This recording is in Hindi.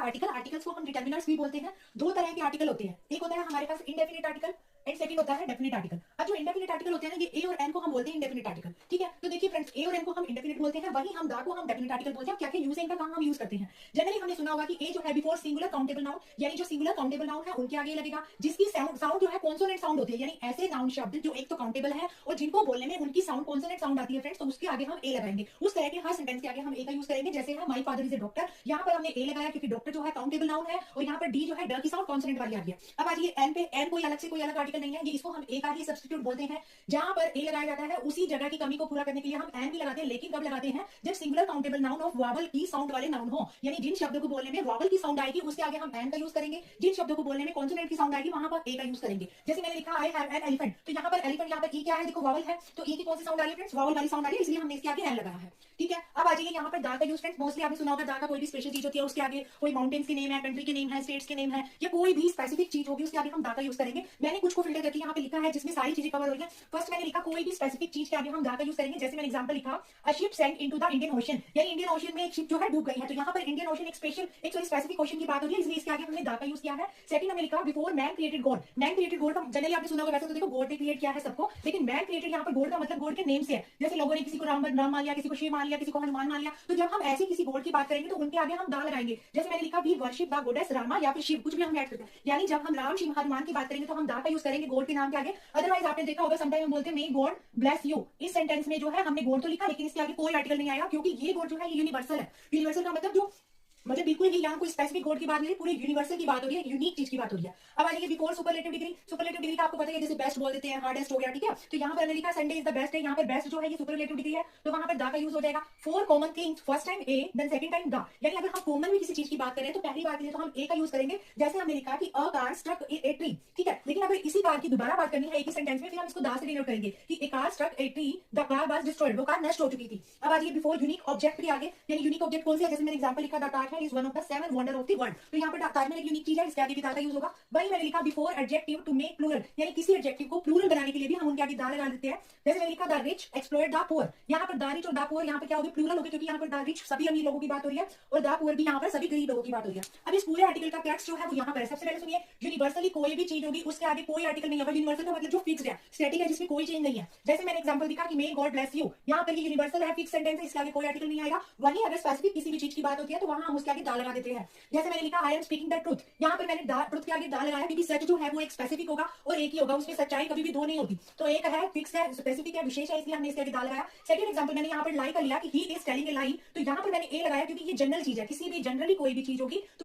आर्टिकल, आर्टिकल्स को हम डिटर्मिनर्स भी बोलते हैं। दो तरह के आर्टिकल होते हैं, एक होता है हमारे पास इंडेफिनिट आर्टिकल एंड सेकंड होता है डेफिनिट आर्टिकल। अब जो इंडेफिनिट आर्टिकल होते हैं ना, ये ए और एन को हम बोलते हैं इंडेफिनिट आर्टिकल, ठीक है। तो देखिए फ्रेंड्स, ए और एन को हम इंडेफिनिट बोलते हैं, वहीं हम दा को हम डेफिनिट आर्टिकल बोलते हैं। क्या क्या यूज है इनका, काम हम यूज करते हैं। जनरली हमने सुना होगा कि ए जो है बिफोर सिंगुलर काउंटेबल नाउन, यानी जो सिंगुलर काउंटेबल नाउन है उनके आगे लगेगा, जिसकी साउंड जो है कॉन्सोनेंट साउंड होती है, यानी ऐसे नाउन शब्द जो एक तो काउंटेबल है और जिनको बोलने में उनकी साउंड कॉन्सोनेंट साउंड आती है फ्रेंड्स, तो उसके आगे हम ए लगाएंगे। उस तरह के हर सेंटेंस के आगे हम ए का यूज करेंगे। जैसे है my father is a doctor, यहाँ पर हमने ए लगाया क्योंकि डॉक्टर जो है काउंटेबल नाउन है, और यहाँ पर डी जो है ड की साउंड कॉन्सोनेंट वाली आ गई है। अब आज ये एन पे, एन कोई अलग से कोई अलग आर्टिकल नहीं है, ये इसको हम ए का ही सब्स्टिट्यूट बोलते हैं। जहां पर ए लगाया जाता है उसी जगह की कमी को पूरा करने के लिए हम एन भी लगाते हैं, लेकिन कब लगाते हैं, जब singular countable noun of vowel की साउंड वाले नाउन हो, यानी जिन शब्दों को बोलने में वॉवल की साउंड आएगी उसके आगे हम एन का यूज करेंगे, जिन शब्दों को बोलने में कॉन्सोनेंट की साउंड आएगी वहां पर ए का यूज करेंगे। जैसे मैंने लिखा आई हैव एन एलिफेंट, तो यहाँ पर एलिफेंट, यहाँ पर ई क्या है, देखो वॉवल है, तो ई की कौन सी साउंड आ रही है फ्रेंड्स, वॉवल वाली साउंड आ रही है, इसलिए हमने इसके आगे एन लगाया है, ठीक है। अब आ जाइए यहाँ पर दा का यूज फ्रेंड्स, मोस्टली आपने सुना होगा दा का कोई भी स्पेशल चीज होती है उसके आगे कोई माउंटेन्स के नेम है, कंट्री के नेम है, स्टेट्स के नेम है, या कोई भी स्पेसिफिक चीज होगी उसके आगे हम दा का यूज करेंगे। मैंने कुछ को फिल्टर करके यहाँ पे लिखा है जिसमें सारी चीजें कवर हो रही है। फर्स्ट मैंने लिखा कोई भी स्पेसिफिक चीज के आगे हम दा का यूज करेंगे। जैसे मैंने एग्जांपल लिखा a ship sank into the Indian Ocean, यानी इंडियन ओशन में एक शिप जो है डूब गई है, तो यहाँ पर इंडियन ओशन एक स्पेशल एक स्पेसिफिक ओशन की बात हो रही है, इसलिए इसके आगे हमने दा का यूज किया है। सेकंड हमने लिखा before man created God, man created God का जनरली आपने सुना होगा, वैसे तो देखो गॉड ने क्रिएट किया है सबको, लेकिन मैन क्रिएटेड यहाँ पर गॉड का मतलब गॉड के नेम से है। जैसे लोगों ने किसी को राम मान लिया, किसी को शिव मान लिया, किसी को हनुमान मान लिया, तो जब हम ऐसी किसी गॉड की बात करेंगे तो उनके आगे हम दा लगाएंगे। जैसे मैंने लिखा we worship the goddess Rama, या फिर शिव, कुछ भी हम ऐड करते हैं, यानी जब हम राम शिव हनुमान की बात करेंगे तो हम दा का यूज करेंगे गॉड के नाम के आगे। अदरवाइज आपने देखा होगा समटाइम हम बोलते हैं मे गॉड ब्लेस यू, इस सेंटेंस में जो है हमने गॉड तो लिखा लेकिन इसके आगे कोई आर्टिकल नहीं आएगा, क्योंकि ये गॉड जो है ये यूनिवर्सल है। यूनिवर्सल का मतलब जो मतलब बिल्कुल ही यहाँ कोई स्पेसिफिक गॉड की बात नहीं, पूरी यूनिवर्सल की बात हो रही है, यूनिक चीज की बात हो रही है। अब आ जाइए before superlative degree, superlative degree का आपको पता है जैसे बेस्ट बोल देते हैं, हार्डेस्ट हो गया, ठीक है। तो यहाँ पर मैंने लिखा संडे इज द बेस्ट है, यहाँ पर बेस्ट जो है ये सुपरलेटिव डिग्री है, तो वहां पर दा का यूज हो जाएगा। Four common things, first time A then second time the, यानी अगर हम कॉमन में किसी चीज की बात करें तो पहली बार के लिए तो हम ए का यूज करेंगे। जैसे हमने लिखा कि a car struck a tree, ठीक है, लेकिन अगर इसी कार की दोबारा बात करनी है एक ही सेंटेंस में, फिर हम इसको दा से डिनोट करेंगे कि a car struck a tree, the car was destroyed, वो कार नष्ट हो चुकी थी। अब आ जाइए बिफोर यूनिक ऑब्जेक्ट भी आगे, यानी यूनिक ऑब्जेक्ट कौन सी है, जैसे मैंने एग्जांपल लिखा the Taj Mahal is one of the seven wonder of the world, तो यहाँ पर ताजमहल एक यूनिक चीज है, इसके आगे भी दा का यूज होगा। वही मैंने लिखा before adjective to make plural, यानी किसी एडजेक्टिव को प्लूरल बनाने के लिए भी हम उनके आगे दा लगा देते हैं। जैसे मैंने लिखा the rich exploit the poor, यहाँ पर द रिच और द पुअर यहाँ पर क्या होगी, प्लूरल होगी, क्योंकि यहाँ पर द रिच सभी अमीर लोगों की बात हो रही है और द पुअर भी यहाँ पर सभी गरीब लोगों की बात हो रही है। अब इस पूरे आर्टिकल का टेक्स्ट जो है वो यहाँ पर है। सबसे पहले सुनिए, यूनिवर्सली कोई भी चीज होगी उसके आगे कोई आर्टिकल नहीं होगा। यूनिवर्सल का मतलब जो फिक्स्ड है, स्टैटिक है, जिसमें कोई चेंज नहीं है। जैसे मैंने एग्जांपल दिखा कि मे गॉड ब्लेस यू, यहाँ पर ये यूनिवर्सल है, फिक्स सेंटेंस है, इसके आगे कोई आर्टिकल नहीं आएगा। वहीं अगर स्पेसिफिक किसी भी चीज की बात होती है तो वहां हम उसके आगे दा लगा देते हैं। जैसे मैंने लिखा I am speaking the truth, यहाँ पर मैंने ट्रुथ के आगे दा लगाया क्योंकि सच जो है वो एक स्पेसिफिक होगा और एक ही होगा, उसमें सच्चाई कभी भी दो नहीं होती। तो एक है फिक्स है, स्पेसिफिक है, विशेष है, इसलिए हमने इसके आगे दा लगाया। सेकंड एग्जांपल मैंने यहाँ पर लाई का लिया कि ही इज टेलिंग ए लाई, तो यहाँ पर मैंने ए लगाया क्योंकि ये जनरल चीज है, किसी भी जनरली कोई भी चीज होगी